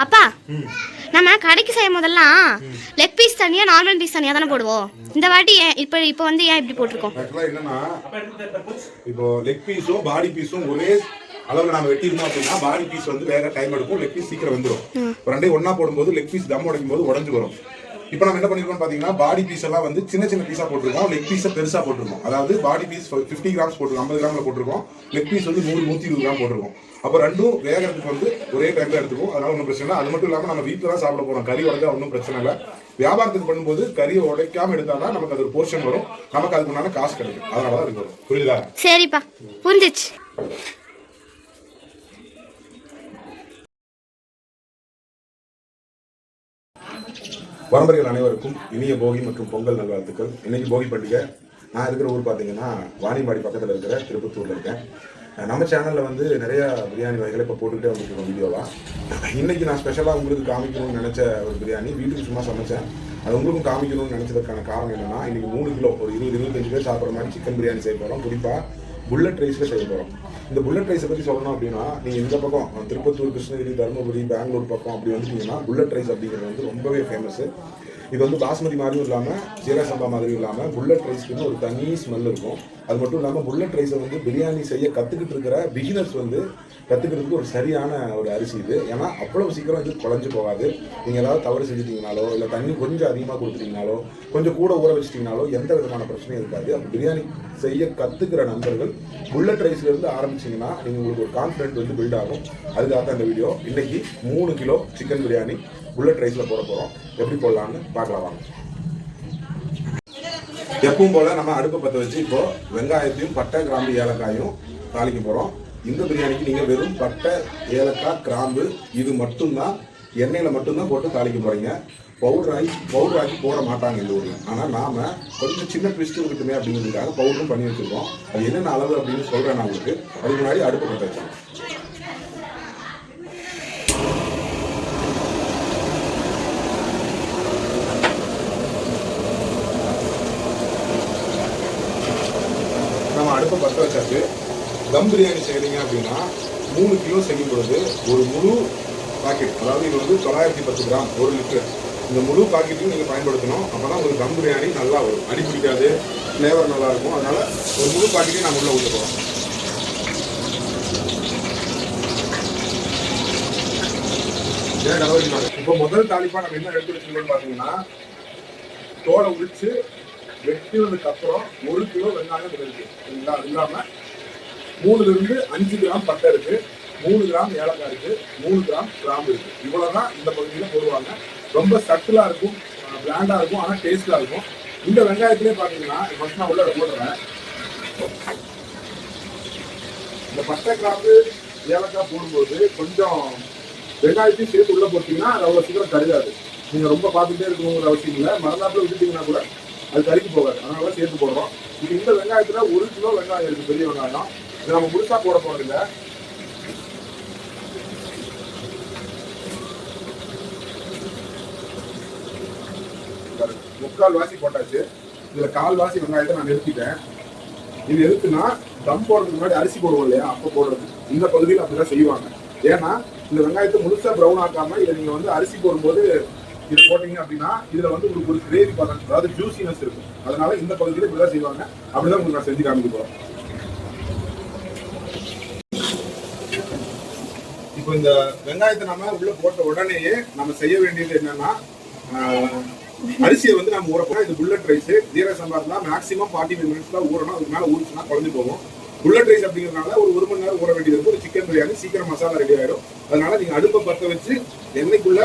அப்பா நம்ம கடைக்கு செய்யும் போதெல்லாம் லெக் பீஸ் தனியா நார்மல் பீஸ் தனியா தானே போடுவோம். இந்த வாட்டி இப்போ வந்து ஏன் இப்படி போட்டிருக்கோம்? என்னன்னா இப்போ லெக் பீஸும் பாடி பீஸும் ஒரே அளவுல நாம வெட்டிருந்தோம் அப்படின்னா பாடி பீஸ் வந்து வேற டைம் எடுக்கும், லெக் பீஸ் சீக்கிரம் வந்துடும். ரெண்டையும் ஒன்னா போடும்போது லெக் பீஸ் தம் உடைக்கும் போது உடஞ்சு வரும். இப்போ நம்ம என்ன பண்ணிருக்கோம் பாத்தீங்கன்னா பாடி பீஸ் எல்லாம் வந்து சின்ன சின்ன பீஸா போட்டிருக்கோம், லெக் பீஸை பெருசா போட்டிருக்கோம். அதாவது பாடி பீஸ் 50 கிராம்ஸ் போட்டிருக்கோம், 50 கிராம்ல போட்டிருக்கோம், லெக் பீஸ் வந்து 100-120 கிராம் போட்டிருக்கோம். அப்போ ரெண்டும் வேகிறதுக்கு வந்து ஒரே டைம்ல எடுத்துக்கும், அதனால ஒன்றும் பிரச்சனை இல்லை. அது மட்டும் இல்லாமல் நம்ம வீட்டில் தான் சாப்பிட போறோம், கறி உடைஞ்சா ஒன்றும் பிரச்சனை இல்லை. வியாபாரத்துக்கு பண்ணும்போது கறியை உடைக்காம எடுத்தாதான் நமக்கு அது ஒரு போர்ஷன் வரும், நமக்கு அதுக்கு முன்னாடி காசு கிடைக்கும். அதனால தான் இருக்கு வரும். புரியுதா? சரிப்பா, புரிஞ்சிச்சு. பரம்பரைகள் அனைவருக்கும் இனிய போகி மற்றும் பொங்கல் நல்வாழ்த்துக்கள். இன்னைக்கு போகி பண்டிகை. நான் இருக்கிற ஊர் பார்த்தீங்கன்னா வாணியம்பாடி பக்கத்தில் இருக்கிற திருப்பத்தூர்ல இருக்கேன். நம்ம சேனலில் வந்து நிறைய பிரியாணி வகைகளை இப்போ போட்டுக்கிட்டே வந்துருக்கோம் வீடியோவாக. இன்னைக்கு நான் ஸ்பெஷலாக உங்களுக்கு காமிக்கணும்னு நினச்ச ஒரு பிரியாணி வீட்டுக்கு சும்மா சமைச்சேன். அது உங்களுக்கும் காமிக்கணும்னு நினச்சதுக்கான காரணம் என்னன்னா, இன்னைக்கு 3 கிலோ ஒரு 20-25 பேர் சாப்பிட்ற மாதிரி சிக்கன் பிரியாணி செய்ய போகிறோம். குறிப்பாக புல்லட் ரைஸில் செய்ய போகிறோம். இந்த புல்லட் ரைஸை பற்றி சொல்லணும் அப்படின்னா, நீங்கள் இந்த பக்கம் திருப்பத்தூர், கிருஷ்ணகிரி, தருமபுரி, பெங்களூர் பக்கம் அப்படி வந்துட்டீங்கன்னா புல்லட் ரைஸ் அப்படிங்கிறது வந்து ரொம்பவே ஃபேமஸ். இது வந்து பாஸ்மதி மாதிரியும் இல்லாமல் சீரக சம்பா மாதிரியும் இல்லாமல் புல்லட் ரைஸ்க்குன்னு ஒரு தனி ஸ்மெல் இருக்கும். அது மட்டும் இல்லாமல் புல்லட் ரைஸை வந்து பிரியாணி செய்ய கற்றுக்கிட்டு இருக்கிற பிகினர்ஸ் வந்து கற்றுக்கிறதுக்கு ஒரு சரியான ஒரு அரிசி இது. ஏன்னா அவ்வளவு சீக்கிரம் இது குழஞ்சு போகாது. நீங்கள் ஏதாவது தவறு செஞ்சுட்டீங்கனாலோ இல்லை தண்ணி கொஞ்சம் அதிகமாக கொடுத்துட்டீங்கனாலோ கொஞ்சம் கூட ஊற வச்சிட்டிங்கனாலோ எந்த விதமான பிரச்சனையும் இருக்காது. அப்போ பிரியாணி செய்ய கற்றுக்கிற நண்பர்கள் புல்லட் ரைஸ்லேருந்து ஆரம்பிச்சிங்கன்னா நீங்கள் உங்களுக்கு ஒரு கான்ஃபிடென்ட் வந்து பில்ட் ஆகும். அதுக்காக தான் இந்த வீடியோ. இன்றைக்கி 3 கிலோ சிக்கன் பிரியாணி புல்லட் ரைஸில் போட போகிறோம். எப்படி போடலான்னு பார்க்கலாம் வாங்க. எப்பவும் போல் நம்ம அடுப்பை பற்ற வச்சு இப்போ வெங்காயத்தையும் பட்டை, கிராம்பு, ஏலக்காயும் தாளிக்க போகிறோம். இந்த பிரியாணிக்கு நீங்கள் வெறும் பட்டை, ஏலக்காய், கிராம்பு இது மட்டும்தான் எண்ணெயில் மட்டும்தான் போட்டு தாளிக்க போகிறீங்க. பவுடர் ஆக்கி போட மாட்டாங்க இந்த ஊரில். ஆனால் நாம் கொஞ்சம் சின்ன ட்விஸ்ட் இருக்கட்டுமே அப்படிங்கிறதுக்காக பவுடரும் பண்ணி வச்சுருக்கோம். அது என்னென்ன அளவு அப்படின்னு சொல்கிறேன் நான் உங்களுக்கு. அதுக்கு முன்னாடி அடுப்பை பற்ற வச்சோம். நம்ம அடுப்பை பற்ற வச்சாச்சு. தம் பிரியாணி செய்கிறீங்க அப்படின்னா 3 கிலோ செய்யும் பொழுது ஒரு முழு பாக்கெட், அதாவது இது வந்து 910 கிராம் 1 லிட்டர், இந்த முழு பாக்கெட்டையும் நீங்கள் பயன்படுத்தணும். அப்போ தான் ஒரு தம் பிரியாணி நல்லா வரும், அடி பிடிக்காது, ஃப்ளேவர் நல்லாயிருக்கும். அதனால் ஒரு முழு பாக்கெட்டையும் நம்ம உள்ளே ஊற்ற போகிறோம். இப்போ முதல் தாளிப்பா நம்ம என்ன எடுத்து வச்சுக்கணும்னு பார்த்தீங்கன்னா, தோலை உரிச்சு வெட்டினதுக்கு அப்புறம் 1 கிலோ வெங்காயம் இருக்கு. சரிங்களா? அது இல்லாமல் 3 to 5 கிராம் பட்டை இருக்கு, 3 கிராம் ஏலக்காய் இருக்கு, 3 கிராம் கிராம்பு இருக்கு. இவ்வளவுதான் இந்த பகுதியில் போடுவாங்க. ரொம்ப சட்டிலா இருக்கும், பிராண்டா இருக்கும், ஆனால் டேஸ்டா இருக்கும். இந்த வெங்காயத்திலே பார்த்தீங்கன்னா ஃபர்ஸ்ட் நான் உள்ள போடுறேன். இந்த பட்டை, கிராம்பு, ஏலக்காய் போடும்போது கொஞ்சம் வெங்காயத்தையும் சேர்த்து உள்ள போட்டீங்கன்னா அது அவ்வளோ சீக்கிரம் கருகாது. நீங்க ரொம்ப பார்த்துட்டே இருக்கணுங்கிற அவசியம் இல்லை. மறுநாட்டில் விட்டுட்டீங்கன்னா கூட அது கறிக்கு போகாது. அதனால சேர்த்து போடுறோம். இப்போ இந்த வெங்காயத்துல 1 கிலோ வெங்காயம் இருக்கு, பெரிய வெங்காயம். இதை நம்ம முழுசா போட போறதில்லை. முக்கால் வாசி போட்டாச்சு. இதுல 1/4 வாசி வெங்காயத்தை நான் நிறுத்திட்டேன். இது எதுக்குன்னா தம் போடுறதுக்கு முன்னாடி அரிசி போடுவோம் இல்லையா, அப்போ போடுறது. இந்த பகுதியில் அப்படிதான் செய்வாங்க. ஏன்னா இந்த வெங்காயத்தை முழுசா ப்ரௌன் ஆக்காம இதை நீங்க வந்து அரிசி போடும்போது இது போட்டீங்க அப்படின்னா இதுல வந்து உங்களுக்கு ஒரு கிரேவி பதம், அதாவது ஜூசினஸ் இருக்கும். அதனால இந்த பகுதியில் இப்படிதான் செய்வாங்க. அப்படிதான் உங்களுக்கு நான் செஞ்சு காமிக்க போறேன். இப்போ இந்த வெங்காயத்தை நம்ம உள்ள போட்ட உடனேயே நம்ம செய்ய வேண்டியது என்னன்னா, அரிசியை வந்து நம்ம ஊற போறோம். இது புல்லட் ரைஸ். ஜீரக சம்பா இருந்தா மேக்ஸிமம் 45 மினிட்ஸ் தான் ஊறணும். அதுக்கு மேல ஊறிச்சுன்னா குழஞ்சு போகும். புல்லட் ரைஸ் அப்படிங்கிறதுனால ஒரு 1 மணி நேரம் ஊற வேண்டியது இருக்கும். ஒரு சிக்கன் பிரியாணி சீக்கிரம் மசாலா ரெடி ஆயிடும். அதனால நீங்க அடுப்பை பற்ற வச்சு எண்ணெய்க்குள்ள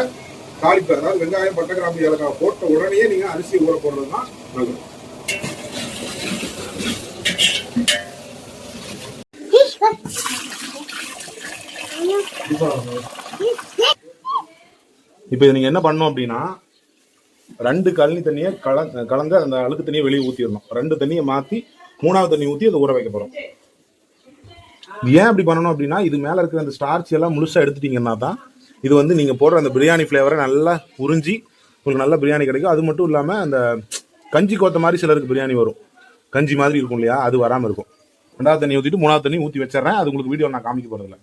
தாளிப்பு, அதாவது வெங்காயம், பட்டை, கிராம்பு, ஏலக்காய் போட்ட உடனே நீங்க அரிசி ஊற போடுறது தான் நல்லது. இப்போ இதை நீங்க என்ன பண்ணணும் அப்படின்னா, 2 கழனி தண்ணியை கலந்து அந்த அழுக்கு தண்ணியை வெளியே ஊற்றிடணும். 2 தண்ணியை மாற்றி 3வது தண்ணி ஊற்றி அதை ஊற வைக்க போகிறோம். ஏன் அப்படி பண்ணணும் அப்படின்னா, இது மேலே இருக்கிற அந்த ஸ்டார்ச் எல்லாம் முழுசாக எடுத்துட்டீங்கன்னா தான் இது வந்து நீங்கள் போடுற அந்த பிரியாணி ஃப்ளேவரை நல்லா உறிஞ்சி உங்களுக்கு நல்ல பிரியாணி கிடைக்கும். அது மட்டும் இல்லாமல் அந்த கஞ்சி கோத்த மாதிரி சிலருக்கு பிரியாணி வரும், கஞ்சி மாதிரி இருக்கும் இல்லையா, அது வராமல் இருக்கும். 2வது தண்ணி ஊற்றிட்டு 3வது தண்ணி ஊற்றி வச்சிடறேன். அது உங்களுக்கு வீடியோ நான் காமிக்க போகிறதில்ல.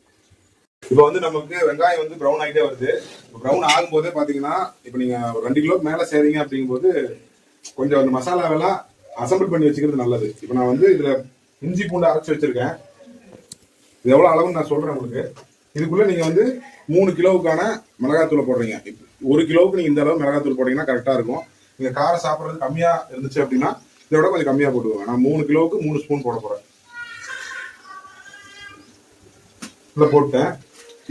இப்போ வந்து நமக்கு வெங்காயம் வந்து ப்ரௌன் ஆகிட்டே வருது. ப்ரௌன் ஆகும்போதே பார்த்தீங்கன்னா இப்போ நீங்கள் ஒரு 2 கிலோக்கு மேலே செய்றீங்க அப்படிங்கும்போது கொஞ்சம் அந்த மசாலாவெல்லாம் அசம்பிள் பண்ணி வச்சுக்கிறது நல்லது. இப்போ நான் வந்து இதில் இஞ்சி பூண்டு அரைச்சி வச்சிருக்கேன். இது எவ்வளோ அளவுன்னு நான் சொல்கிறேன் உங்களுக்கு. இதுக்குள்ளே நீங்கள் வந்து 3 கிலோவுக்கான மிளகாத்தூளை போடுறீங்க. 1 கிலோவுக்கு நீங்கள் இந்த அளவு மிளகாத்தூள் போட்டிங்கன்னா கரெக்டாக இருக்கும். நீங்கள் காரம் சாப்பிட்றது கம்மியாக இருந்துச்சு அப்படின்னா இதை விட கொஞ்சம் கம்மியாக போட்டுக்கோங்க. நான் 3 கிலோவுக்கு 3 ஸ்பூன் போட போகிறேன். இதில் போட்டேன்.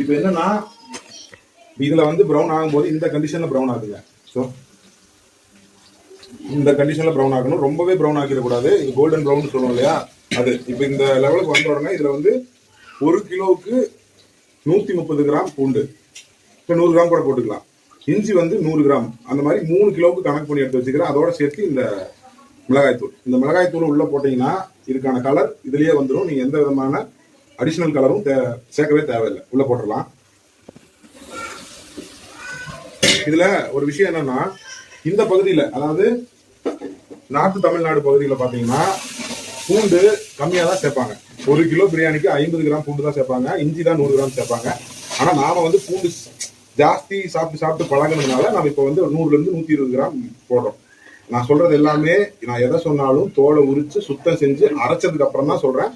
இப்போ என்னன்னா இதில் வந்து ப்ரௌன் ஆகும்போது இந்த கண்டிஷனில் ப்ரௌன் ஆகுதுங்க. ஸோ இந்த கண்டிஷனில் ப்ரௌன் ஆகணும். ரொம்பவே ப்ரௌன் ஆக்கிடக்கூடாது. இது கோல்டன் ப்ரௌன் சொல்லுவோம் இல்லையா, அது. இப்போ இந்த லெவலுக்கு வந்த உடனே இதில் வந்து 1 கிலோவுக்கு 130 கிராம் பூண்டு, இப்போ 100 கிராம் கூட போட்டுக்கலாம். இஞ்சி வந்து 100 கிராம், அந்த மாதிரி 3 கிலோவுக்கு கணக்கு பண்ணி எடுத்து வச்சுக்கிறேன். அதோட சேர்த்து இந்த மிளகாய்த்தூள். இந்த மிளகாய்த்தூள் உள்ளே போட்டிங்கன்னா இதுக்கான கலர் இதுலேயே வந்துடும். நீங்கள் எந்த விதமான அடிஷ்னல் கலரும் சேர்க்கவே தேவையில்லை, உள்ளே போட்டுடலாம். இதில் ஒரு விஷயம் என்னன்னா இந்த பகுதியில், அதாவது நார்த் தமிழ்நாடு பகுதியில் பார்த்தீங்கன்னா பூண்டு கம்மியாக தான் சேர்ப்பாங்க. 1 கிலோ பிரியாணிக்கு 50 கிராம் பூண்டு தான் சேர்ப்பாங்க. இஞ்சி தான் 100 கிராம் சேர்ப்பாங்க. ஆனால் நாம வந்து பூண்டு ஜாஸ்தி சாப்பிட்டு பழகினதுனால நம்ம இப்போ வந்து 100லேருந்து 120 கிராம் போடுறோம். நான் சொல்றது எல்லாமே நான் எதை சொன்னாலும் தோலை உரிச்சு சுத்தம் செஞ்சு அரைச்சதுக்கு அப்புறம் தான் சொல்றேன்.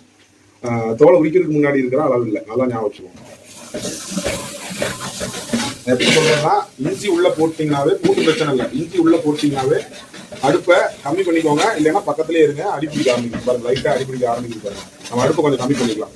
தோலை உரிக்கிறதுக்கு முன்னாடி இருக்கிற அளவு இல்லை. நல்லா ஞாபகம் வச்சுக்கோங்க. எப்படி சொல்றேன்னா இஞ்சி உள்ள போட்டீங்கன்னாவே பூண்டு பிரச்சனை இல்லை. இஞ்சி உள்ள போட்டீங்கன்னாவே அடுப்பை கம்மி பண்ணிக்கோங்க. இல்லைன்னா பக்கத்துலேயே இருங்க. அடிப்பிடிக்க ஆரம்பிக்கும் பாருங்க, லைட்டாக அடிப்பிடிக்க ஆரம்பிக்கும் பாருங்க. நம்ம அடுப்பை கொஞ்சம் கம்மி பண்ணிக்கலாம்.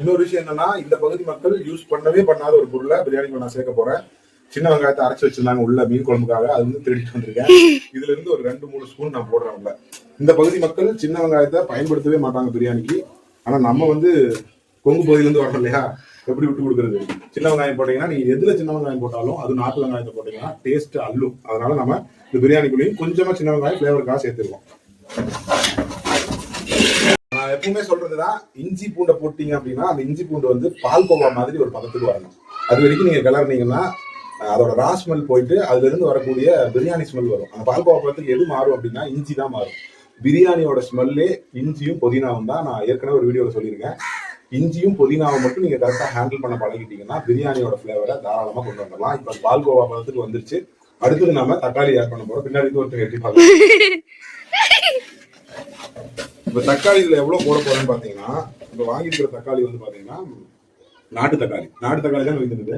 இன்னொரு விஷயம் என்னன்னா இந்த பகுதி மக்கள் யூஸ் பண்ணவே பண்ணாத ஒரு பொருளை பிரியாணிக்கு நான் சேர்க்க போறேன். சின்ன வெங்காயத்தை அரைச்சு வச்சிருந்தாங்க உள்ள மீன் குழம்புக்காக, அது வந்து திருடிட்டு வந்திருக்கேன். இதுல இருந்து ஒரு 2-3 ஸ்பூன் நான் போடுறேன் உள்ள. இந்த பகுதி மக்கள் சின்ன வெங்காயத்தை பயன்படுத்தவே மாட்டாங்க பிரியாணிக்கு. ஆனா நம்ம வந்து கொங்கு பகுதியிலேருந்து வரோம் இல்லையா, எப்படி விட்டு கொடுக்குறது. சின்ன வெங்காயம் போட்டீங்கன்னா நீங்க எதுல சின்ன வெங்காயம் போட்டாலும் அது நாட்டு வெங்காயத்தை போட்டீங்கன்னா டேஸ்ட் அள்ளும். அதனால நம்ம இந்த பிரியாணிக்குள்ளேயும் கொஞ்சமா சின்ன வெங்காயம் ஃபிளேவருக்காக சேர்த்துருக்கோம். நான் எப்பவுமே சொல்றதுதான், இஞ்சி பூண்டை போட்டீங்க அப்படின்னா அந்த இஞ்சி பூண்டு வந்து பால்கோவா மாதிரி ஒரு பதத்துக்கு வரணும். அது வரைக்கும் நீங்க கிளறினீங்கன்னா அதோட ரா ஸ்மெல் போயிட்டு அதுல இருந்து வரக்கூடிய பிரியாணி ஸ்மெல் வரும். அந்த பால்கோவா பதத்துக்கு எது மாறும் அப்படின்னா இஞ்சி தான் மாறும். பிரியாணியோட ஸ்மெல்லே இஞ்சியும் புதினாவும் தான். நான் ஏற்கனவே ஒரு வீடியோவில் சொல்லியிருக்கேன். இஞ்சியும் புதினாவை மட்டும் நீங்க கரெக்டாக ஹேண்டில் பண்ண பழகிட்டீங்கன்னா பிரியாணியோட ஃபிளேவரை தாராளமா கொண்டு வந்துடலாம். இப்போ பால்கோவா பதத்துக்கு வந்துருச்சு. அடுத்தது நாம தக்காளி ஆட் பண்ண போறோம். பின்னாடி ஒருத்தர் எட்டி பார்க்கலாம். இப்போ தக்காளி இதுல எவ்வளவு போட போறேன்னு பாத்தீங்கன்னா, இப்போ வாங்கியிருக்கிற தக்காளி வந்து பாத்தீங்கன்னா நாட்டு தக்காளி தான் வைத்திருந்தது.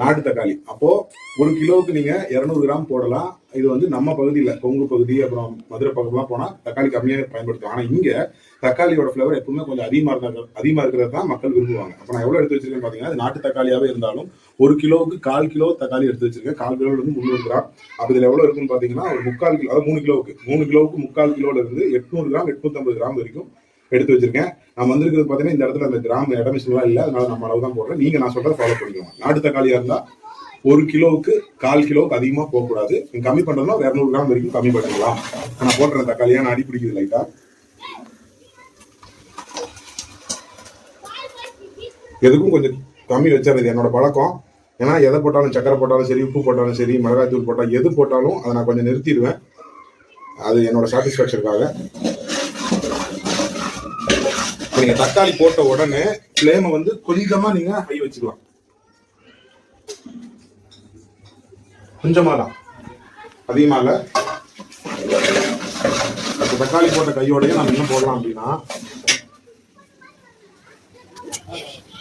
நாட்டு தக்காளி அப்போ 1 கிலோவுக்கு நீங்க 200 கிராம் போடலாம். இது வந்து நம்ம பகுதியில் கொங்கு பகுதி அப்புறம் மதுரை பக்கம்லாம் போனா தக்காளி கம்மியாக பயன்படுத்தும். ஆனா இங்க தக்காளியோட ஃபிளவர் எப்பவுமே கொஞ்சம் அதிகமா இருக்கிறது தான் மக்கள் விரும்புவாங்க. அப்ப நான் எவ்வளவு எடுத்து வச்சிருக்கேன்னு பாத்தீங்கன்னா, அது நாட்டு தக்காளியாவே இருந்தாலும் 1 கிலோவுக்கு 1/4 கிலோ தக்காளி எடுத்து வச்சிருக்கேன். 1/4 கிலோல இருந்து 300 கிராம். அப்ப இதுல எவ்வளவு இருக்குன்னு பாத்தீங்கன்னா ஒரு 3/4 கிலோ, அதாவது 3 கிலோவுக்கு 3/4 கிலோல இருந்து 800 கிராம் 850 கிராம் வரைக்கும் எடுத்து வச்சிருக்கேன். நான் வந்திருக்கிறது பாத்தீங்கன்னா இந்த இடத்துல அந்த கிராம் இடமிஷன்லாம் இல்லை. அதனால நம்ம அளவு தான் போடுறேன். நீங்க நான் சொல்றதை ஃபாலோ பண்ணிக்கோங்க. நாட்டு தக்காளியா இருந்தா 1 கிலோவுக்கு 1/4 கிலோவுக்கு அதிகமா போகக்கூடாது. நீங்க கம்மி பண்றதுனா 200 கிராம் வரைக்கும் கம்மி பண்ணிக்கலாம். நான் போடுற தக்காளியா நான் அடிப்பிடிக்குது லைட்டா. எதுக்கும் கொஞ்சம் கம்மி வச்சிருது என்னோட பழக்கம். ஏன்னா எதை போட்டாலும், சக்கரை போட்டாலும் சரி, உப்பு போட்டாலும் சரி, மிளகாய் தூள் போட்டாலும் எது போட்டாலும் அதை நான் கொஞ்சம் நிறுத்திடுவேன். அது என்னோட சாட்டிஸ்ஃபேக்ஷனுக்காக. நீங்க தக்காளி போட்ட உடனே ஃப்ளேமை வந்து கொஞ்சமா நீங்க ஹை வச்சுக்கலாம். கொஞ்சமா தான், அதிகமா இல்ல. தக்காளி போட்ட கையோடய நம்ம என்ன போடலாம் அப்படின்னா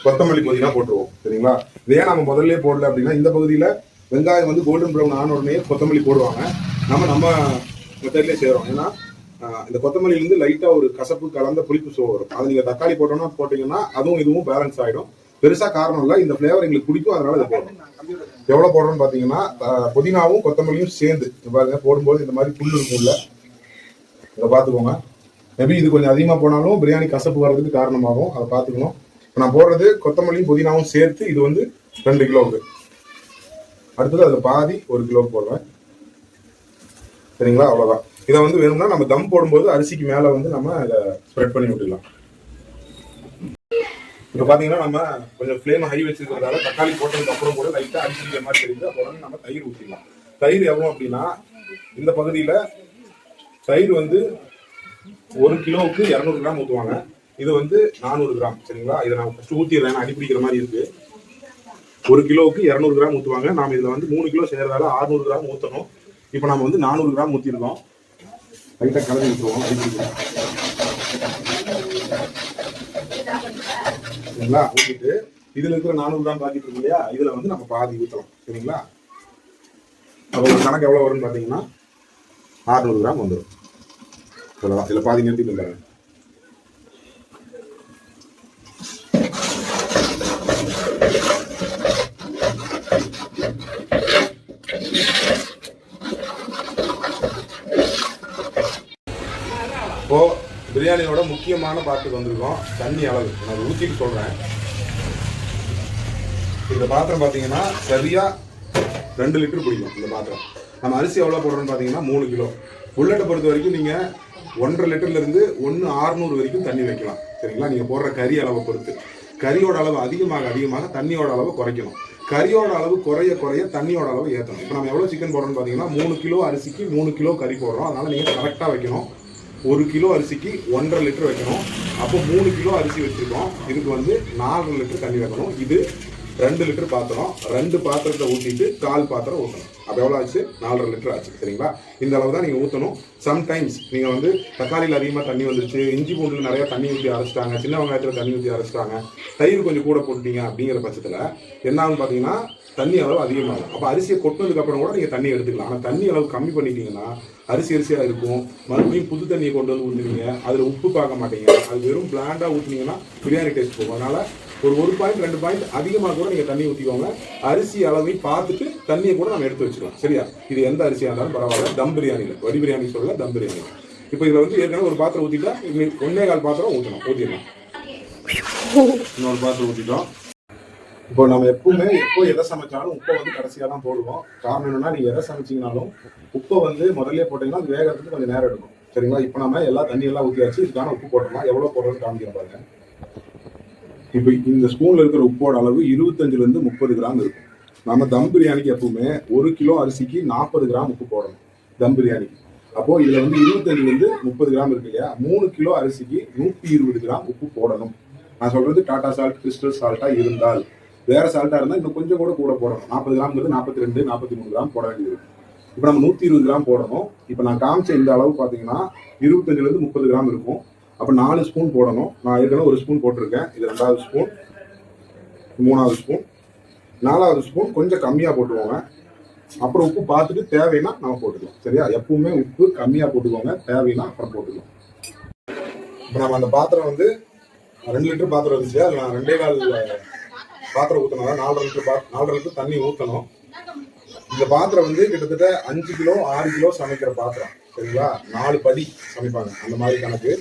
கொத்தமல்லி புதினா போட்டுருவோம். சரிங்களா? இதே நம்ம முதல்ல போடல அப்படின்னா இந்த பகுதியில வெங்காயம் வந்து கோல்டன் ப்ரௌன் ஆன உடனே கொத்தமல்லி போடுவாங்க. நம்ம மெத்தட்லேயே செய்யறோம். ஏன்னா இந்த கொத்தமல்லியிலிருந்து லைட்டா ஒரு கசப்பு கலந்த புளிப்பு சுவை வரும். அதை நீங்க தக்காளி போட்டீங்கன்னா அதுவும் இதுவும் பேலன்ஸ் ஆயிடும். பெருசா காரணம் இல்லை, இந்த ஃபிளேவர் எங்களுக்கு பிடிக்கும், அதனால இதை போடுறோம். எவ்வளவு போடுறோம்னு பாத்தீங்கன்னா புதினாவும் கொத்தமல்லியும் சேர்ந்து பாருங்க போடும்போது இந்த மாதிரி புல் இருக்கும்ல, இதை பார்த்துக்கோங்க. மேபி இது கொஞ்சம் அதிகமா போனாலும் பிரியாணி கசப்பு வர்றதுக்கு காரணமாகும், அதை பார்த்துக்கணும். நான் போடுறது கொத்தமல்லியும் புதினாவும் சேர்த்து இது வந்து 2 கிலோவுக்கு. அடுத்தது அதுல பாதி 1 கிலோவுக்கு போடுவேன். சரிங்களா? அவ்வளவுதான். இதை வந்து வேணும்னா நம்ம தம் போடும்போது அரிசிக்கு மேல வந்து நம்ம இதை ஸ்ப்ரெட் பண்ணி விட்டுக்கலாம். இப்போ பார்த்தீங்கன்னா நம்ம கொஞ்சம் ஃப்ளேம் ஹை வச்சிருக்கிறதால தக்காளி போட்டதுக்கு அப்புறம் கூட லைட்டாக அடிச்சிருக்கிற மாதிரி தெரியுது. அப்போ உடனே நம்ம தயிர் ஊற்றிடலாம். தயிர் எவ்வளோ அப்படின்னா இந்த பகுதியில் தயிர் வந்து 1 கிலோவுக்கு 200 கிராம் ஊற்றுவாங்க. இது வந்து 400 கிராம். சரிங்களா? இதை நான் ஃபஸ்ட்டு ஊற்றிடுறேன், அடிப்பிடிக்கிற மாதிரி இருக்கு. 1 கிலோவுக்கு 200 கிராம் ஊற்றுவாங்க. நாம் இதில் வந்து 3 கிலோ செய்கிறதால 600 கிராம் ஊற்றணும். இப்போ நம்ம வந்து 400 கிராம் ஊற்றிருக்கோம். லைட்டாக கலந்து ஊற்றுவோம், அடிப்பிடிக்கிறோம். சரிங்களா? ஊற்றிட்டு இதில் இருக்கிற 400 கிராம் பாக்கெட் இருக்கு இல்லையா, இதில் வந்து நம்ம பாதி ஊற்றலாம். சரிங்களா? அப்போ ஒரு கணக்கு எவ்வளோ வரும்னு பார்த்தீங்கன்னா 600 கிராம் வந்துடும். அவ்வளோதான். இதில் பாதி நிறுத்திட்டு இருந்தாங்க. இப்போ பிரியாணியோட முக்கியமான பாட்டுக்கு வந்திருக்கோம், தண்ணி அளவு. நான் ஊற்றிட்டு சொல்கிறேன். இந்த பாத்திரம் பார்த்தீங்கன்னா சரியா 2 லிட்டர் பிடிக்கும். இந்த பாத்திரம் நம்ம அரிசி எவ்வளோ போடுறோம்னு பார்த்தீங்கன்னா 3 கிலோ. புல்லட்டை பொறுத்த வரைக்கும் நீங்கள் 1.5 லிட்டர்லேருந்து 1.600 வரைக்கும் தண்ணி வைக்கலாம். சரிங்களா? நீங்கள் போடுற கறி அளவை பொறுத்து. கறியோட அளவு அதிகமாக தண்ணியோட அளவு குறைக்கணும். கறியோட அளவு குறைய தண்ணியோட அளவு ஏற்றணும். இப்போ நம்ம எவ்வளோ சிக்கன் போடுறோம்னு பார்த்தீங்கன்னா 3 கிலோ அரிசிக்கு 3 கிலோ கறி போடுறோம். அதனால் நீங்கள் கரெக்டாக வைக்கணும். 1 கிலோ அரிசிக்கு 1.5 லிட்டர் வைக்கணும். அப்போ 3 கிலோ அரிசி வச்சுருக்கோம். இதுக்கு வந்து 4 லிட்டர் தண்ணி வைக்கணும். இது 2 லிட்டர் பாத்திரம். 2 பாத்திரத்தை ஊற்றிட்டு 1/4 பாத்திரம் ஊற்றணும். அப்போ எவ்வளோ ஆச்சு? 4.5 லிட்டர் ஆச்சு. சரிங்களா? இந்த அளவு தான் நீங்கள் ஊற்றணும். சம்டைம்ஸ் நீங்கள் வந்து தக்காளியில் அதிகமாக தண்ணி வந்துருச்சு, இஞ்சி பூண்டில் நிறையா தண்ணி ஊற்றி அரைச்சிட்டாங்க, சின்ன வெங்காயத்தில் தண்ணி ஊற்றி அரைச்சிட்டாங்க, தயிர் கொஞ்சம் கூட போட்டுட்டீங்க அப்படிங்கிற பட்சத்தில் என்ன ஆகுன்னு பார்த்தீங்கன்னா தண்ணி அளவு அதிகமாகும். அப்போ அரிசியை கொட்டினதுக்கப்புறம் கூட நீங்கள் தண்ணி எடுத்துக்கலாம். ஆனால் தண்ணி அளவு கம்மி பண்ணிட்டீங்கன்னா அரிசியாக இருக்கும். மறுபடியும் புது தண்ணியை கொண்டு வந்து ஊற்றுவீங்க, அதில் உப்பு பார்க்க மாட்டீங்க. அது வெறும் பிளாண்டாக ஊற்றினீங்கன்னா பிரியாணி டேஸ்ட் போகும். அதனால் ஒரு 1 பாயிண்ட் 2 பாயிண்ட் அதிகமாக கூட நீங்கள் தண்ணி ஊற்றிக்கோங்க. அரிசி அளவை பார்த்துட்டு தண்ணியை கூட நம்ம எடுத்து வச்சுக்கலாம். சரியா? இது எந்த அரிசியாக இருந்தாலும் பரவாயில்ல. தம் பிரியாணியில், வடி பிரியாணி சொல்லல, தம் பிரியாணி. இப்போ இதில் வந்து ஏற்கனவே ஒரு பாத்திரம் ஊற்றிட்டா 1.25 பாத்திரம் ஊற்றிடலாம். இன்னொரு பாத்திரம் ஊற்றிட்டோம். இப்போ நம்ம எப்போ எதை சமைச்சாலும் உப்பை வந்து கடைசியாக தான் போடுவோம். காரணம் என்னன்னா, நீங்கள் எதை சமைச்சிங்கனாலும் உப்பை வந்து முதல்ல போட்டிங்கன்னா அது வேகிறதுக்கு கொஞ்சம் நேரம் எடுக்கும். சரிங்களா? இப்போ நம்ம எல்லா தண்ணியெல்லாம் ஊற்றியாச்சு. இதுக்கான உப்பு போட்டோம்னா எவ்வளோ போடுறோன்னு காமிக்கிறேன் பாருங்க. இப்போ இந்த ஸ்பூனில் இருக்கிற உப்போட அளவு 25லேருந்து 30 கிராம் இருக்கும். நம்ம தம் பிரியாணிக்கு எப்பவுமே 1 கிலோ அரிசிக்கு 40 கிராம் உப்பு போடணும் தம் பிரியாணிக்கு. அப்போ இதில் வந்து 25லேருந்து 30 கிராம் இருக்கு இல்லையா, 3 கிலோ அரிசிக்கு 120 கிராம் உப்பு போடணும். நான் சொல்றது டாடா சால்ட், கிறிஸ்டல் சால்ட்டாக இருந்தால். வேற சால்ட்டாக இருந்தால் இன்னும் கொஞ்சம் கூட போடணும். 40 கிராம்ங்கிறது 42, 43 கிராம் போட வேண்டியது. இப்போ நம்ம 120 கிராம் போடணும். இப்போ நான் காமிச்ச இந்த அளவு பார்த்தீங்கன்னா 25லேருந்து 30 கிராம் இருக்கும். அப்போ 4 ஸ்பூன் போடணும். நான் ஏற்கனவே 1 ஸ்பூன் போட்டிருக்கேன். இது 2வது ஸ்பூன், 3வது ஸ்பூன், 4வது ஸ்பூன் கொஞ்சம் கம்மியாக போட்டுக்கோங்க. அப்புறம் உப்பு பார்த்துட்டு தேவைன்னா நம்ம போட்டுக்கலாம். சரியா? எப்பவுமே உப்பு கம்மியாக போட்டுக்கோங்க, தேவைன்னா அப்புறம் போட்டுக்கலாம். இப்போ நம்ம அந்த பாத்திரம் வந்து 2 லிட்டர் பாத்திரம் இருந்துச்சு, அதில் நான் 2.25 பாத்திரம் ஊற்றணும். 4.5 லிட்டர் தண்ணி ஊற்றணும். இந்த பாத்திரம் வந்து கிட்டத்தட்ட 5 கிலோ 6 கிலோ சமைக்கிற பாத்திரம். சரிங்களா? 4 படி சமைப்பாங்க, அந்த மாதிரி கணக்கு.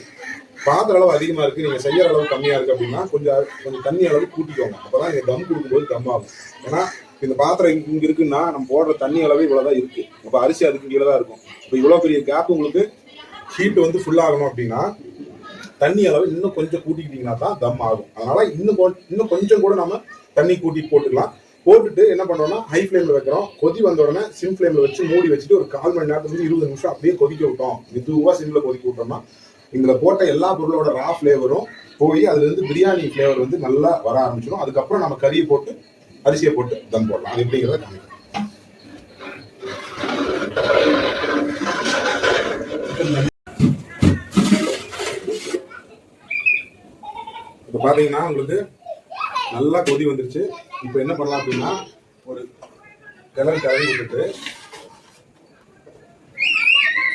பாத்திர அளவு அதிகமாக இருக்குது, நீங்கள் செய்கிற அளவு கம்மியாக இருக்குது அப்படின்னா கொஞ்சம் தண்ணி அளவு கூட்டிக்கோங்க. அப்போ தான் நீங்கள் தம் கொடுக்கும்போது தம் ஆகும். ஏன்னா இந்த பாத்திரம் இங்கே இருக்குன்னா நம்ம போடுற தண்ணி அளவு இவ்வளோ தான் இருக்குது. அப்போ அரிசி அதுக்கு கீழே தான் இருக்கும். இப்போ இவ்வளோ பெரிய கேப் உங்களுக்கு ஹீட் வந்து ஃபுல்லாகணும் அப்படின்னா தண்ணி அளவு இன்னும் கொஞ்சம் கூட்டிக்கிட்டிங்கன்னா தான் தம் ஆகும். அதனால் இன்னும் கொஞ்சம் கூட நம்ம தண்ணி கூட்டி போட்டுக்கலாம். போட்டுட்டு என்ன பண்ணுறோம்னா ஹை ஃப்ளேமில் வைக்கிறோம். கொதி வந்த உடனே சிம் ஃப்ளேமில் வச்சு மூடி வச்சுட்டு ஒரு 1/4 மணி நேரத்துலேருந்து 20 நிமிஷம் அப்படியே கொதிக்க விட்டோம். மெதுவாக சிம்மில் கொதிக்க விட்டோம்னா இதில் போட்ட எல்லா பொருளோட ரா ஃப்ளேவரும் போய் அதுலேருந்து பிரியாணி ஃப்ளேவர் வந்து நல்லா வர ஆரம்பிச்சிடும். அதுக்கப்புறம் நம்ம கறியை போட்டு அரிசியை போட்டு தம் போடலாம். அது எப்படிங்கிறத காமிக்கிறேன். இப்போ பார்த்தீங்கன்னா உங்களுக்கு நல்லா கொதி வந்துருச்சு. இப்போ என்ன பண்ணலாம் அப்படின்னா ஒரு கிளறி விட்டுட்டு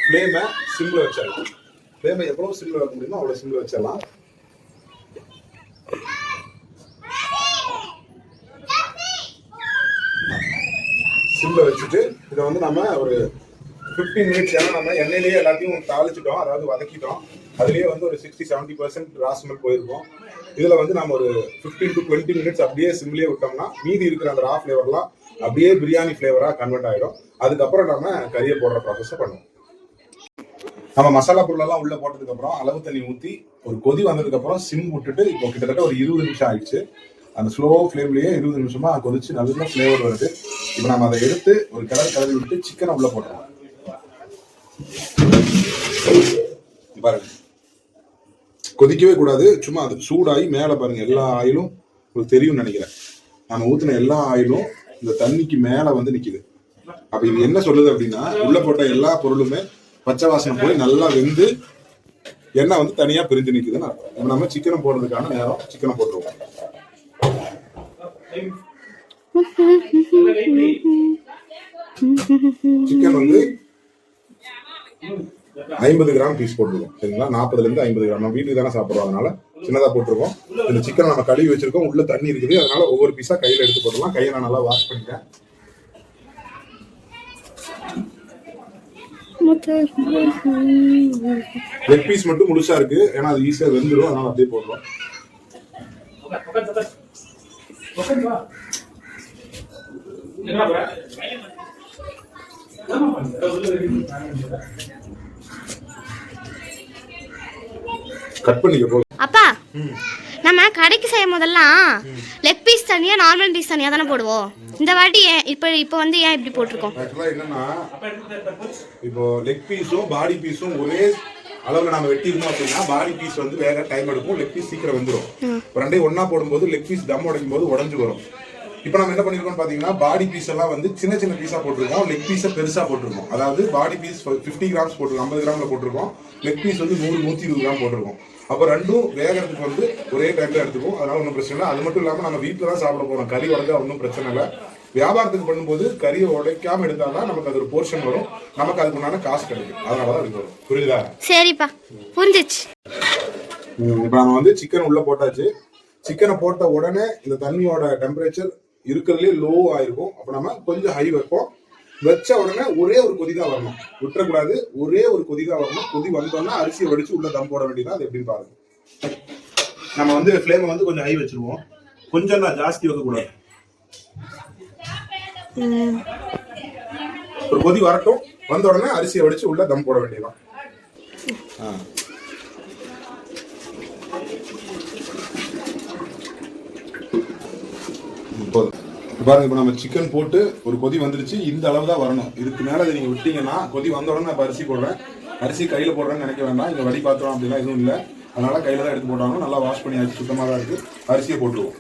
ஃப்ளேமை சிம்மில் வச்சிடலாம். ஃப்ளேமை எவ்வளோ சிம்மில் வைக்க முடியுமோ அவ்வளோ சிம்மில் வச்சிடலாம். சிம்மில் வச்சுட்டு இதை வந்து நம்ம ஒரு 15 மினிட்ஸ், ஏன்னா நம்ம எண்ணெயிலேயே எல்லாத்தையும் தாளிச்சிட்டோம், அதாவது வதக்கிட்டோம். அதுலேயே வந்து ஒரு 60-70% ராஸ்மல் போயிருக்கும். இதில் வந்து நம்ம ஒரு 15 to 20 மினிட்ஸ் அப்படியே சிம்லேயே விட்டோம்னா மீதி இருக்கிற அந்த ரா ஃப்ளேவர்லாம் அப்படியே பிரியாணி ஃப்ளேவராக கன்வெர்ட் ஆகிடும். அதுக்கப்புறம் நம்ம கறியை போடுற ப்ராசஸை பண்ணுவோம். நம்ம மசாலா பொருளெல்லாம் உள்ளே போட்டதுக்கப்புறம் அளவு தண்ணி ஊற்றி ஒரு கொதி வந்ததுக்கு அப்புறம் சிம் விட்டுட்டு இப்போ கிட்டத்தட்ட ஒரு 20 நிமிஷம் ஆயிடுச்சு. அந்த ஸ்லோ ஃப்ளேம்லயே 20 நிமிஷமா கொதிச்சு நல்ல ஃப்ளேவர் வருது. இப்போ நம்ம அதை எடுத்து ஒரு கிளறி விட்டு சிக்கனை உள்ள போட்டுறோம். பாருங்க, கொதிக்கவே கூடாது. சும்மா அது சூடாகி மேல பாருங்க எல்லா ஆயிலும் உங்களுக்கு தெரியும்னு நினைக்கிறேன். நம்ம ஊத்தின எல்லா ஆயிலும் இந்த தண்ணிக்கு மேல வந்து நிக்குது. அப்ப இது என்ன சொல்லுது அப்படின்னா, உள்ள போட்ட எல்லா பொருளுமே பச்சை வாசனை போய் நல்லா வெந்து எண்ணெய் வந்து தனியா பிரிஞ்சு நிக்குதுன்னு அர்த்தம். இப்ப நம்ம சிக்கனை போடுறதுக்கான நேரம் சிக்கனை போட்டுருவோம். சிக்கன் வந்து 50 கிராம் பீஸ் போட்டுருக்கோம். சரிங்களா, 40ல இருந்து 50 கிராம். நம்ம வீட்டுக்கு தானே சாப்பிடுறோம், அதனால சின்னதா போட்டிருக்கோம். இந்த சிக்கன் நம்ம கழுவி வச்சிருக்கோம், உள்ள தண்ணி இருக்குது, அதனால ஒவ்வொரு பீஸா கையில எடுத்து போட்டுடலாம். கையை நான் நல்லா வாஷ் பண்ணிட்டேன். லெக் பீஸ் மட்டும் முழுசா இருக்கு, ஏன்னா அது ஈஸியா வெந்துடும், அதனால அப்படியே போடுறோம். கட் பண்ணிக்க போ. அப்பா, நம்ம கடைக்கு செய்யும் போதெல்லாம் லெக் பீஸ் தனியா நார்மல் பீஸ் தனியா தானே போடுவோம். இந்த வாட்டி இப்போ வந்து ஏன் இப்படி போட்டிருக்கோம்? ஆக்சுவலா என்னன்னா, இப்போ லெக் பீஸும் பாடி பீஸும் ஒரே அளவுல நம்ம வெட்டிருந்தோம் அப்படின்னா பாடி பீஸ் வந்து வேற டைம் எடுக்கும், லெக் பீஸ் சீக்கிரம் வந்துடும். ரெண்டையும் ஒன்னா போடும்போது லெக் பீஸ் தம் உடைக்கும் போது உடஞ்சு வரும். இப்போ நம்ம என்ன பண்ணிருக்கோம் பாத்தீங்கன்னா, பாடி பீஸ் எல்லாம் வந்து சின்ன சின்ன பீஸா போட்டிருக்கோம், லெக் பீஸை பெருசா போட்டிருக்கோம். அதாவது பாடி பீஸ் 50 கிராம்ஸ் போட்டிருக்கோம், 50 கிராம்ல போட்டிருக்கோம். லெக் பீஸ் வந்து 100-120 கிராம் போட்டிருக்கோம். அப்போ ரெண்டும் வேகிறதுக்கு வந்து ஒரே டைம்ல எடுத்துக்கும், அதனால ஒன்றும் பிரச்சனை இல்லை. அது மட்டும் இல்லாமல் நம்ம வீட்டில் தான் சாப்பிட போறோம், கறி உடைஞ்சா ஒன்றும் பிரச்சனை இல்லை. வியாபாரத்துக்கு பண்ணும்போது கறியை உடைக்காம எடுத்தாதான் நமக்கு அது ஒரு போர்ஷன் வரும், நமக்கு அதுக்கு உண்டான காசு கிடைக்கும். அதனாலதான் அது வரும். புரியுதா? சரிப்பா, புரிஞ்சிச்சு. இப்போ நம்ம வந்து சிக்கன் உள்ள போட்டாச்சு. சிக்கனை போட்ட உடனே இந்த தண்ணியோட டெம்பரேச்சர் இருக்கிறதுலே லோ ஆயிருக்கும். அப்ப நம்ம கொஞ்சம் ஹை வைப்போம். வச்ச உடனே ஒரே ஒரு கொதி தான் வரணும், விட்டுறக்கூடாது. ஒரே ஒரு கொதி தான் வரணும். கொதி வந்தோம்னா அரிசியை வடிச்சு உள்ள தம் போட வேண்டியதான். அது எப்படின்னு பாருங்க. நம்ம வந்து ஃப்ளேமை வந்து கொஞ்சம் ஹை வச்சிருவோம், கொஞ்சம் தான், ஜாஸ்தி வைக்கக்கூடாது. ஒரு கொதி வரட்டும், வந்த உடனே அரிசியை வடிச்சு உள்ள தம் போட வேண்டியதான். பாருங்க, இப்போ நம்ம சிக்கன் போட்டு ஒரு கொதி வந்துருச்சு. இந்த அளவு தான் வரணும். இதுக்கு மேல அதை நீங்க விட்டீங்கன்னா, கொதி வந்த உடனே நான் அரிசி போடுறேன், அரிசி கையில போடுறேன்னு நினைக்க வேண்டாம். இங்க வடி பாத்திரம் அப்படிலாம் எதுவும் இல்லை, அதனால கையில தான் எடுத்து போட்டாங்க. நல்லா வாஷ் பண்ணி அரிசி சுத்தமாக தான் இருக்கு. அரிசியை போட்டுருவோம்.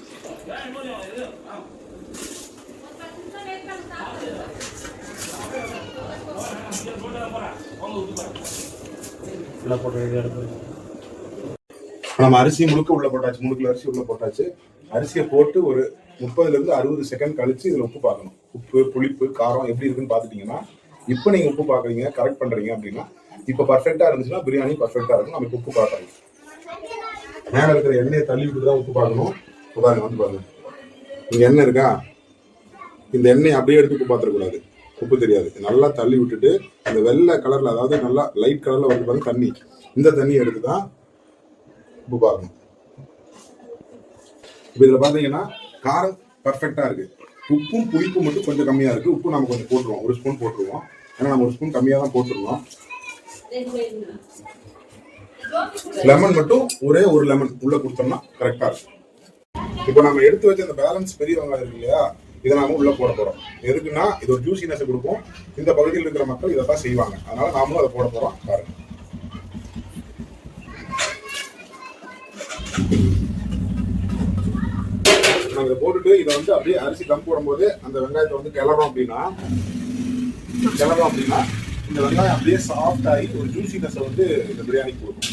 நம்ம அரிசி முழுக்க உள்ள போட்டாச்சு, முழுக்கல அரிசி உள்ள போட்டாச்சு. அரிசியை போட்டு ஒரு 30ல இருந்து 60 செகண்ட் கழிச்சு இதுல உப்பு பார்க்கணும். உப்பு, புளிப்பு, காரம் எப்படி இருக்குன்னு பாத்துட்டீங்கன்னா, இப்ப நீங்க உப்பு பாக்குறீங்க, கரெக்ட் பண்றீங்க அப்படின்னா, இப்ப பர்ஃபெக்டா இருந்துச்சுன்னா பிரியாணி பர்ஃபெக்டா இருக்கும். நமக்கு உப்பு பார்க்கணும். மேல இருக்கிற எண்ணெயை தள்ளி விட்டு தான் உப்பு பார்க்கணும். பாருங்க, வந்து பாருங்க, இங்க எண்ணெய் இருக்கா, இந்த எண்ணெயை அப்படியே எடுத்து உப்பு பார்த்துடக்கூடாது, உப்பு தெரியாது. நல்லா தள்ளி விட்டுட்டு இந்த வெள்ளை கலர்ல, அதாவது நல்லா லைட் கலர்ல வந்து பாருங்க தண்ணி, இந்த தண்ணியை எடுத்துதான் உப்பு பார்க்கணும். இப்ப இதுல பாத்தீங்கன்னா காரம் பர்ஃபெக்டா இருக்கு. உப்பும் புளிப்பும் மட்டும் கொஞ்சம் கம்மியா இருக்கு. உப்பு நம்ம கொஞ்சம் போட்டுருவோம், ஒரு ஸ்பூன் போட்டுருவோம். ஏன்னா நம்ம ஒரு ஸ்பூன் கம்மியா தான் போட்டுருவோம். லெமன் மட்டும் ஒரே ஒரு லெமன் உள்ள கொடுத்தோம்னா கரெக்டா இருக்கும். இப்போ நம்ம எடுத்து வச்ச அந்த பேலன்ஸ் பெரிய வெங்காயம் இருக்கு இல்லையா, இதை நாம உள்ள போட போறோம். எதுக்குன்னா இது ஒரு ஜூசினஸ் கொடுக்கும். இந்த பகுதியில் இருக்கிற மக்கள் இதை தான் செய்வாங்க, அதனால நாமளும் அதை போட போறோம். பாருங்க, நம்ம இதை போட்டுட்டு இதை வந்து அப்படியே அரிசி தம் போடும்போது அந்த வெங்காயத்தை வந்து கிளறோம் அப்படின்னா இந்த வெங்காயம் அப்படியே சாஃப்ட் ஆகி ஒரு ஜூசினஸ் வந்து இந்த பிரியாணிக்கு கொடுக்கும்.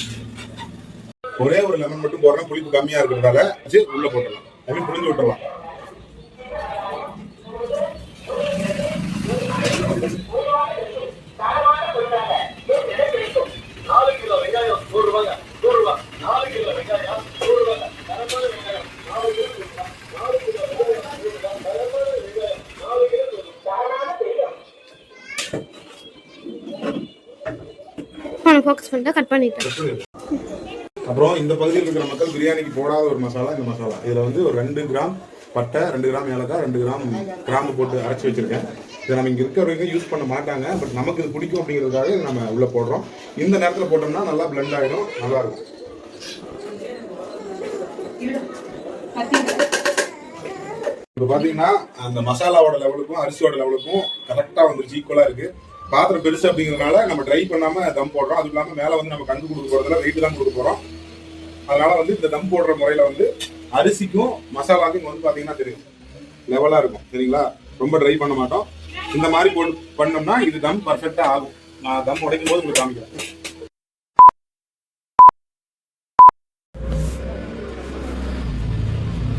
ஒரே ஒரு லெமன் மட்டும் போடுறோம், புளிப்பு கம்மியா இருக்கிறதால உள்ள போட்டுடலாம், அப்படியே புளிஞ்சு விட்டுறலாம். ஃபோக்கஸ் பண்ணிட்டு கட் பண்ணிட்டேன். அப்புறம் இந்த பகுதியில் இருக்கிற மக்கள் பிரியாணிக்கு போடாத ஒரு மசாலா இந்த மசாலா. இதுல வந்து ஒரு 2 கிராம் பட்டை, 2 கிராம் ஏலக்காய், 2 கிராம் கிராம்பு போட்டு அரைச்சி வச்சிருக்கேன். இதை நம்ம இங்க இருக்கிறவங்க யூஸ் பண்ண மாட்டாங்க, பட் நமக்கு இது பிடிக்கும் அப்படிங்கிறதுக்காக நம்ம உள்ள போடுறோம். இந்த நேரத்தில் போட்டோம்னா நல்லா பிளெண்ட் ஆகிடும், நல்லா இருக்கும். இப்போ பார்த்தீங்கன்னா அந்த மசாலாவோட லெவலுக்கும் அரிசியோட லெவலுக்கும் கரெக்டாக வந்துருச்சு, ஈக்குவலாக இருக்கு. பாத்திரம் பெருசு அப்படிங்கிறதுனால நம்ம ட்ரை பண்ணாம தம் போடுறோம். அது இல்லாமல் மேலே வந்து நம்ம கங்கு கொடுக்க போறதுல வெயிட் தான் கொடுக்க போறோம். அதனால வந்து இந்த தம் போடுற முறையில வந்து அரிசிக்கும் மசாலாக்கும் வந்து பார்த்தீங்கன்னா தெரியும் லெவலா இருக்கும். சரிங்களா? ரொம்ப ட்ரை பண்ண மாட்டோம். இந்த மாதிரி போட்டு பண்ணோம்னா இது தம் பர்ஃபெக்டா ஆகும். நான் தம் உடைக்கும் போது உங்களுக்கு காமிக்கிறேன்.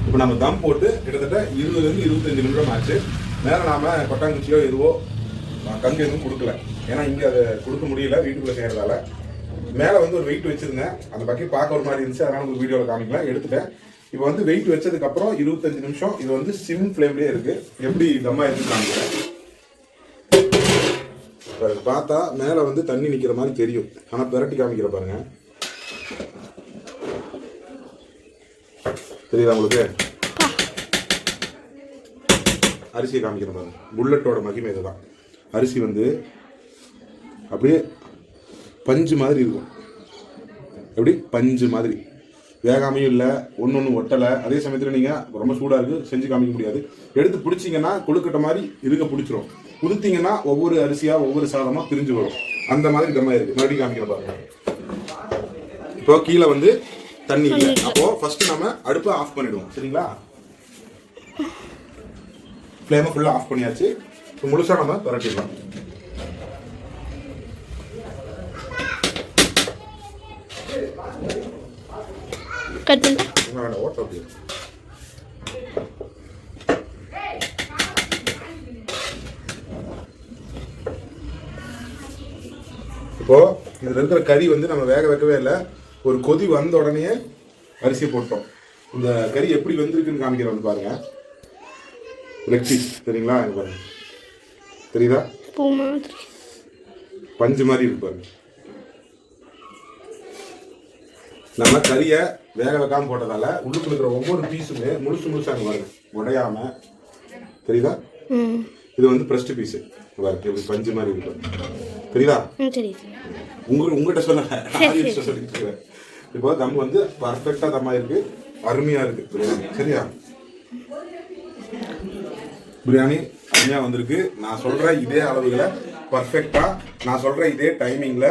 இப்போ நம்ம தம் போட்டு கிட்டத்தட்ட 20 to 25 நிமிடம் ஆச்சு. மேலே நாம கொட்டாங்குச்சியோ எதுவோ கங்கு எதுவும் கொடுக்கல. ஏன்னா இங்கே அதை கொடுக்க முடியல வீட்டுக்குள்ள செய்யறதால. மேலே வந்து ஒரு வெயிட் வச்சிருந்தேன். அந்த பக்கம் பார்க்க ஒரு மாதிரி இருந்துச்சு, அதனால உங்களுக்கு வீடியோவில் காமிக்கலாம் எடுத்துட்டேன். இப்போ வந்து வெயிட் வச்சதுக்கு அப்புறம் 25 நிமிஷம் இது வந்து சிம் ஃப்ளேம்லேயே இருக்கு. எப்படி தம்மா இருக்கு காமிக்கிறேன். பார்த்தா மேலே வந்து தண்ணி நிற்கிற மாதிரி தெரியும், ஆனால் பிரட்டி காமிக்கிற பாருங்க. தெரியுதா உங்களுக்கு? அரிசியை காமிக்கிற பாருங்க. புல்லட்டோட மகிமை இதுதான். அரிசி வந்து அப்படியே பஞ்சு மாதிரி இருக்கும். எப்படி பஞ்சு மாதிரி வேகாமையும் இல்லை, ஒன்று ஒட்டலை. அதே சமயத்தில் நீங்கள் ரொம்ப சூடாக இருக்குது செஞ்சு காமிக்க முடியாது. எடுத்து பிடிச்சிங்கன்னா கொழுக்கட்டை மாதிரி இருக்க பிடிச்சிரும். உதுத்தீங்கன்னா ஒவ்வொரு அரிசியாக ஒவ்வொரு சாதமாக பிரிஞ்சு வரும். அந்த மாதிரி தம்மா இருக்குது. மறுபடியும் காமிக்கிற பாருங்க. இப்போ கீழே வந்து தண்ணி இல்லை. அப்போ ஃபர்ஸ்ட் நம்ம அடுப்பை ஆஃப் பண்ணிடுவோம். சரிங்களா? ஃப்ளேமை ஃபுல்லாக ஆஃப் பண்ணியாச்சு. இப்போ முழுசாக நம்ம பரட்டிடலாம். ஓட்ட அப்படி இப்போ இதுல இருக்கிற கறி வந்து நம்ம வேக வைக்கவே இல்லை. ஒரு கொதி வந்த உடனே அரிசி போட்டோம். இந்த கறி எப்படி வந்திருக்குன்னு காமிக்கிறோம் பாருங்க. லெக் பீஸ் சரிங்களா? இங்க பாருங்க, தெரியுதா? பஞ்சு மாதிரி இருக்கு பாருங்க. நம்ம கறியை வேக வைக்காம போட்டதால உள்ளுக்குள்ள இருக்கிற ஒவ்வொரு பீஸுமே முழுசா பாருங்க, உடையாம. தெரியுதா? இது வந்து பிரஸ்ட் பீஸ் பாருங்க, பஞ்சு மாதிரி இருக்கு. தெரியுதா? உங்ககிட்ட சொல்ல. இப்போ தம் வந்து பர்ஃபெக்டா தம்மா இருக்கு, அருமையா இருக்கு பிரியாணி. சரியா? பிரியாணி அருமையா வந்திருக்கு. நான் சொல்ற இதே அளவுகளை பர்ஃபெக்டா, நான் சொல்ற இதே டைமிங்ல,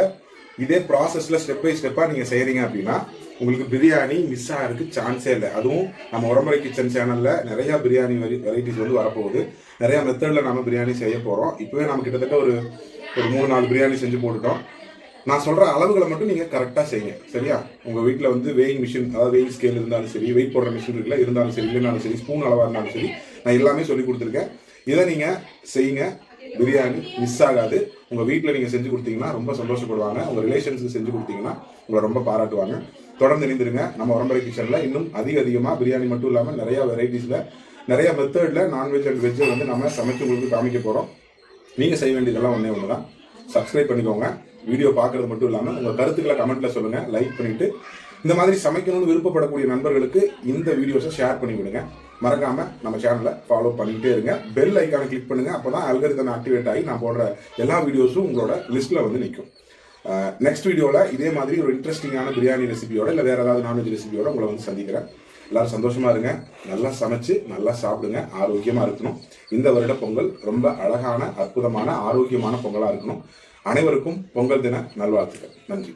இதே ப்ராசஸ்ல ஸ்டெப் பை ஸ்டெப்பா நீங்க செய்யறீங்க அப்படின்னா உங்களுக்கு பிரியாணி மிஸ் ஆகிறதுக்கு சான்ஸே இல்லை. அதுவும் நம்ம உரமுறை கிச்சன் சேனல்ல நிறைய பிரியாணி வெரைட்டிஸ் வந்து வரப்போகுது. நிறைய மெத்தட்ல நம்ம பிரியாணி செய்ய போறோம். இப்பவே நம்ம கிட்டத்தட்ட ஒரு 3-4 பிரியாணி செஞ்சு போட்டுட்டோம். நான் சொல்ற அளவுகளை மட்டும் நீங்க கரெக்டா செய்யுங்க. சரியா? உங்க வீட்டுல வந்து வெயிங் மிஷின், அதாவது வெயிங் ஸ்கேல் இருந்தாலும் சரி, வெயிட் போடுற மிஷின் இருக்குல்ல இருந்தாலும் சரி, இல்லைனாலும் சரி, ஸ்பூன் அளவா இருந்தாலும் சரி, நான் எல்லாமே சொல்லி கொடுத்துருக்கேன். இதை நீங்க செய்யுங்க. பிரியாணி மிஸ் ஆகாது. உங்க வீட்டில் நீங்க செஞ்சு கொடுத்தீங்கன்னா ரொம்ப சந்தோஷப்படுவாங்க. உங்க ரிலேஷன்ஸுக்கு செஞ்சு கொடுத்தீங்கன்னா உங்களை ரொம்ப பாராட்டுவாங்க. தொடர்ந்து இணைந்திருங்க நம்ம உரமுறை கிச்சன்ல. இன்னும் அதிகமாக பிரியாணி மட்டும் இல்லாமல் நிறைய வெரைட்டிஸ்ல, நிறைய மெத்தட்ல நான்வெஜ் அண்ட் வெஜ்ஜை வந்து நம்ம சமைச்சு உங்களுக்கு காமிக்க போறோம். நீங்க செய்ய வேண்டியதெல்லாம் ஒண்ணே தான், சப்ஸ்கிரைப் பண்ணிக்கோங்க. வீடியோ பார்க்கறது மட்டும் இல்லாமல் உங்க கருத்துக்களை கமெண்ட்ல சொல்லுங்க, லைக் பண்ணிட்டு இந்த மாதிரி சமைக்கணும்னு விருப்பப்படக்கூடிய நண்பர்களுக்கு இந்த வீடியோஸை ஷேர் பண்ணி விடுங்க. மறக்காம நம்ம சேனலை ஃபாலோ பண்ணிக்கிட்டே இருங்க. பெல் ஐக்கானை கிளிக் பண்ணுங்க. அப்பதான் அல்காரிதம் ஆக்டிவேட் ஆகி நான் போடுற எல்லா வீடியோஸும் உங்களோட லிஸ்ட்ல வந்து நிற்கும். நெக்ஸ்ட் வீடியோவில் இதே மாதிரி ஒரு இன்ட்ரெஸ்டிங்கான பிரியாணி ரெசிபியோட இல்லை வேற ஏதாவது நான்வெஜ் ரெசிபியோட உங்களை வந்து சந்திக்கிறேன். எல்லாரும் சந்தோஷமா இருங்க, நல்லா சமைச்சு நல்லா சாப்பிடுங்க, ஆரோக்கியமா இருக்கணும். இந்த வருட பொங்கல் ரொம்ப அழகான, அற்புதமான, ஆரோக்கியமான பொங்கலா இருக்கணும். அனைவருக்கும் பொங்கல் தின நல்வாழ்த்துக்கள். நன்றி.